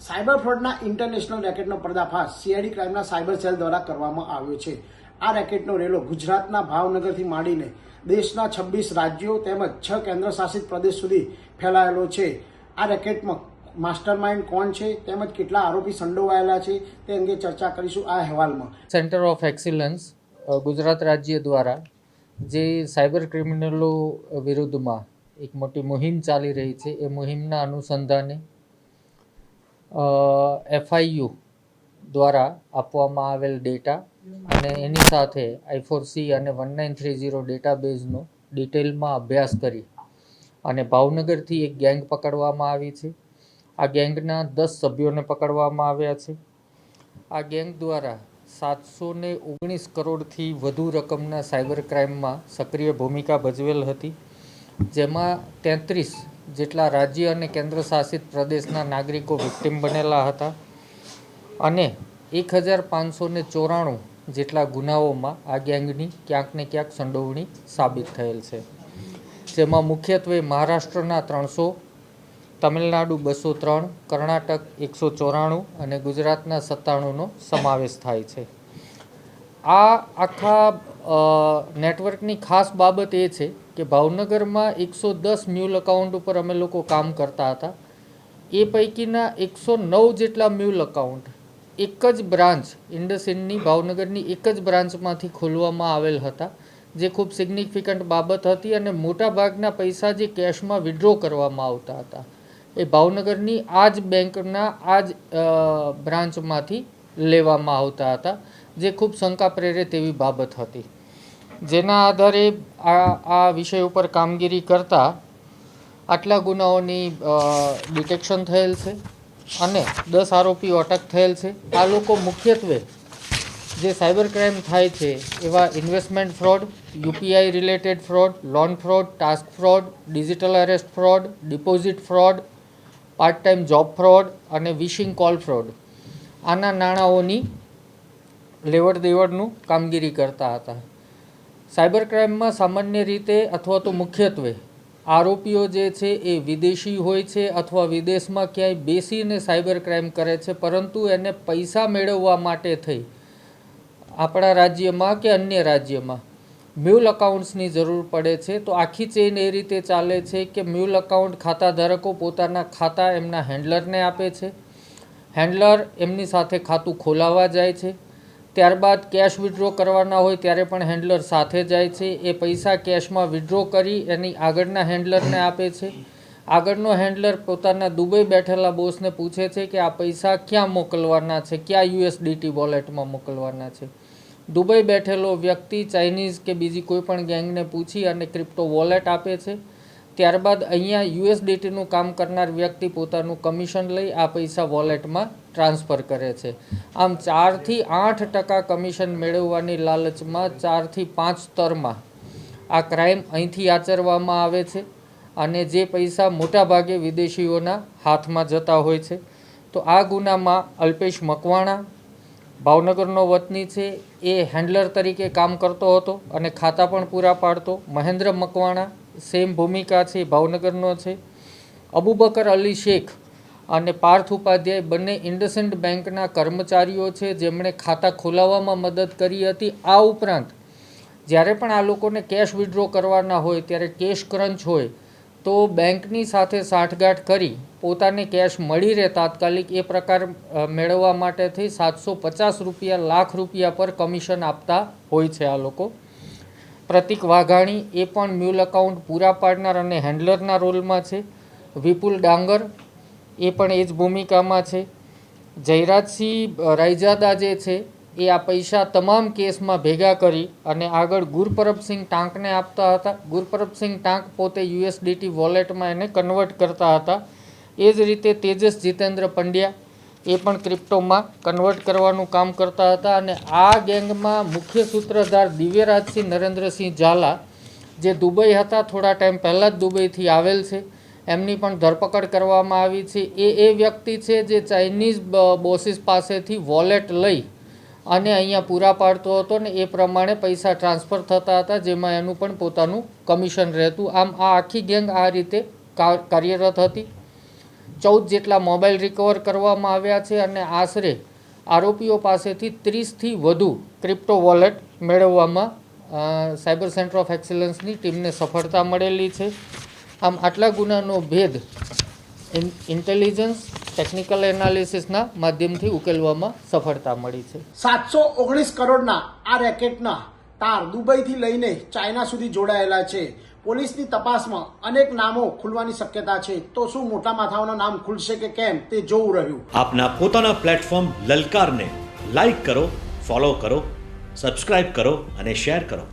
Cyber ફ્રોડના international રેકેટનો પર્દાફાશ CID ક્રાઇમના cyber cell દ્વારા કરવામાં આવ્યો છે। આ રેકેટનો રેલો ગુજરાતના ભાવનગરથી માંડીને દેશના 26 રાજ્યો તેમજ 6 કેન્દ્ર શાસિત પ્રદેશ સુધી ફેલાયેલો છે। આ રેકેટમાં માસ્ટરમાઇન્ડ કોણ છે તેમજ કેટલા આરોપી સંડોવાયેલા છે તે અંગે ચર્ચા કરીશું આ અહેવાલમાં। સેન્ટર ઓફ એક્સિલન્સ ગુજરાત રાજ્ય દ્વારા જે સાયબર ક્રિમિનલો વિરુદ્ધમાં એક મોટી મુહિમ ચાલી રહી છે, એ મુહિમના અનુસંધાને FIU દ્વારા આપવામાં આવેલ ડેટા અને એની સાથે I4C અને 1930 ડેટાબેઝનો ડિટેલમાં અભ્યાસ કરી અને ભાવનગરથી એક ગેંગ પકડવામાં આવી છે। આ ગેંગના 10 સભ્યોને પકડવામાં આવ્યા છે। આ ગેંગ દ્વારા 719 કરોડથી વધુ રકમના સાયબર ક્રાઇમમાં સક્રિય ભૂમિકા ભજવેલ હતી, જેમાં 33 જેટલા રાજ્ય અને કેન્દ્ર શાસિત પ્રદેશના નાગરિકો વિક્ટિમ બનેલા હતા અને 1594 જેટલા ગુનાઓમાં આ ગેંગની ક્યાંક ને ક્યાંક સંડોવણી સાબિત થયેલ છે, જેમાં મુખ્યત્વે મહારાષ્ટ્રના 300, તમિલનાડુ 203, કર્ણાટક 194 અને ગુજરાતના 97નો સમાવેશ થાય છે। આ આખા નેટવર્કની ખાસ બાબત એ છે કે ભાવનગરમાં 110 મ્યુલ અકાઉન્ટ ઉપર અમે લોકો કામ કરતા હતા। એ પૈકીના 109 જેટલા મ્યુલ અકાઉન્ટ એક જ બ્રાન્ચ ઇન્ડસઇન્ડની ભાવનગરની એક જ બ્રાન્ચમાંથી ખોલવામાં આવેલ હતા, જે ખૂબ સિગ્નિફિકન્ટ બાબત હતી અને મોટાભાગના પૈસા જે કેશમાં વિડ્રો કરવામાં આવતા હતા એ ભાવનગરની આ જ બેંકના આ જ બ્રાન્ચમાંથી લેવામાં આવતા હતા, જે ખૂબ શંકા પ્રેરે તેવી બાબત હતી। જેના આધારે આ વિષય ઉપર કામગીરી કરતાં આટલા ગુનાઓની ડિટેક્શન થયેલ છે અને 10 આરોપીઓ અટક થયેલ છે। આ લોકો મુખ્યત્વે જે સાયબર ક્રાઇમ થાય છે એવા investment fraud, UPI related fraud, loan fraud, task fraud, digital arrest fraud, deposit fraud, part time job fraud અને વિશિંગ કોલ ફ્રોડ, આના નાણાંઓની લેવડ દેવડનું કામગીરી કરતા હતા। સાયબર ક્રાઇમમાં સામાન્ય રીતે અથવા તો મુખ્યત્વે આરોપીઓ જે છે એ વિદેશી હોય છે અથવા વિદેશમાં ક્યાંય બેસીને સાયબર ક્રાઇમ કરે છે, પરંતુ એને પૈસા મેળવવા માટે થઈ આપણા રાજ્યમાં કે અન્ય રાજ્યમાં મ્યુલ અકાઉન્ટ્સની જરૂર પડે છે। તો આખી ચેઇન એ રીતે ચાલે છે કે મ્યુલ અકાઉન્ટ ખાતા ધારકો પોતાના ખાતા એમના હેન્ડલરને આપે છે, હેન્ડલર એમની સાથે ખાતું ખોલાવવા જાય છે, ત્યારબાદ કેશ વિડ્રો કરવાના હોય ત્યારે પણ હેન્ડલર સાથે જાય છે, એ પૈસા કેશમાં વિડ્રો કરી એની આગળના હેન્ડલરને આપે છે। આગળનો હેન્ડલર પોતાના દુબઈ બેઠેલા બોસને પૂછે છે કે આ પૈસા ક્યાં મોકલવાના છે, ક્યાં USDT વોલેટમાં મોકલવાના છે। દુબઈ બેઠેલો વ્યક્તિ ચાઇનીઝ કે બીજી કોઈ પણ ગેંગને પૂછી અને ક્રિપ્ટો વોલેટ આપે છે, ત્યારબાદ અહીંયા USDTનું કામ કરનાર વ્યક્તિ પોતાનું કમિશન લઈ આ પૈસા વોલેટમાં ટ્રાન્સફર કરે છે। આમ 4 થી 8% કમિશન મેળવવાની લાલચમાં 4 થી 5 સ્તરમાં આ ક્રાઇમ અહીંથી આચરવામાં આવે છે અને જે પૈસા મોટાભાગે વિદેશીઓના હાથમાં જતા હોય છે। તો આ ગુનામાં અલ્પેશ મકવાણા ભાવનગરનો વતની છે, એ હેન્ડલર તરીકે કામ કરતો હતો અને ખાતા પણ પૂરા પાડતો। મહેન્દ્ર મકવાણા સેમ ભૂમિકા છે, ભાવનગરનો છે। અબુબકર અલી શેખ અને પાર્થ ઉપાધ્યાય બંને ઇન્ડસઇન્ડ બેંકના કર્મચારીઓ છે, જેમણે ખાતા ખોલાવવામાં મદદ કરી હતી। આ ઉપરાંત જ્યારે પણ આ લોકોને કેશ વિડ્રો કરવાના હોય ત્યારે કેશ ક્રંચ હોય તો બેંકની સાથે સાંઠગાંઠ કરી પોતાને કેશ મળી રહે તાત્કાલિક એ પ્રકાર મેળવવા માટે થઈ 750 રૂપિયા, લાખ રૂપિયા પર કમિશન આપતા હોય છે આ લોકો। પ્રતિક વાઘાણી એ પણ મ્યુલ અકાઉન્ટ પૂરા પાડનાર અને હેન્ડલરના રોલમાં છે। વિપુલ ડાંગર એ પણ એ જ ભૂમિકામાં છે। જયરાજસિંહ રાયજાદા જે છે એ આ પૈસા તમામ કેસમાં ભેગા કરી અને આગળ ગુરપરબસિંહ ટાંકને આપતા હતા। ગુરપરબસિંહ ટાંક પોતે USDT વોલેટમાં એને કન્વર્ટ કરતા હતા। એ જ રીતે તેજસ જીતેન્દ્ર પંડ્યા એ પણ ક્રિપ્ટોમાં કન્વર્ટ કરવાનું કામ કરતા હતા અને આ ગેંગમાં મુખ્ય સૂત્રધાર દિવ્યરાજસિંહ નરેન્દ્રસિંહ ઝાલા જે દુબઈ હતા, થોડા ટાઈમ પહેલાં જ દુબઈથી આવેલ છે, એમની પણ ધરપકડ કરવામાં આવી છે। એ વ્યક્તિ છે જે ચાઇનીઝ બોસીસ પાસેથી વોલેટ લઈ અને અહીંયા પૂરા પાડતો હતો ને એ પ્રમાણે પૈસા ટ્રાન્સફર થતા હતા, જેમાં એનું પણ પોતાનું કમિશન રહેતું। આમ આ આખી ગેંગ આ રીતે કાર્યરત હતી। 14 જેટલા મોબાઈલ રિકવર કરવામાં આવ્યા છે અને આશરે આરોપીઓ પાસેથી 30થી વધુ ક્રિપ્ટો વોલેટ મેળવવામાં સાયબર સેન્ટર ઓફ એક્સલન્સની ટીમને સફળતા મળેલી છે. આમ આટલા ગુનાનો ભેદ ઇન્ટેલિજન્સ ટેકનિકલ એનાલિસિસના માધ્યમથી ઉકેલવામાં સફળતા મળી છે. 719 કરોડના આ રેકેટના તાર દુબઈથી લઈને ચાઇના સુધી જોડાયેલા છે. પોલીસની તપાસમાં અનેક નામો ખુલવાની શક્યતા છે. તો શું મોટા માથાઓના નામ ખુલશે કે કેમ તે જોવું રહ્યું. આપના પોતાના પ્લેટફોર્મ લલકારને લાઈક કરો, ફોલો કરો, સબસ્ક્રાઇબ કરો અને શેર કરો.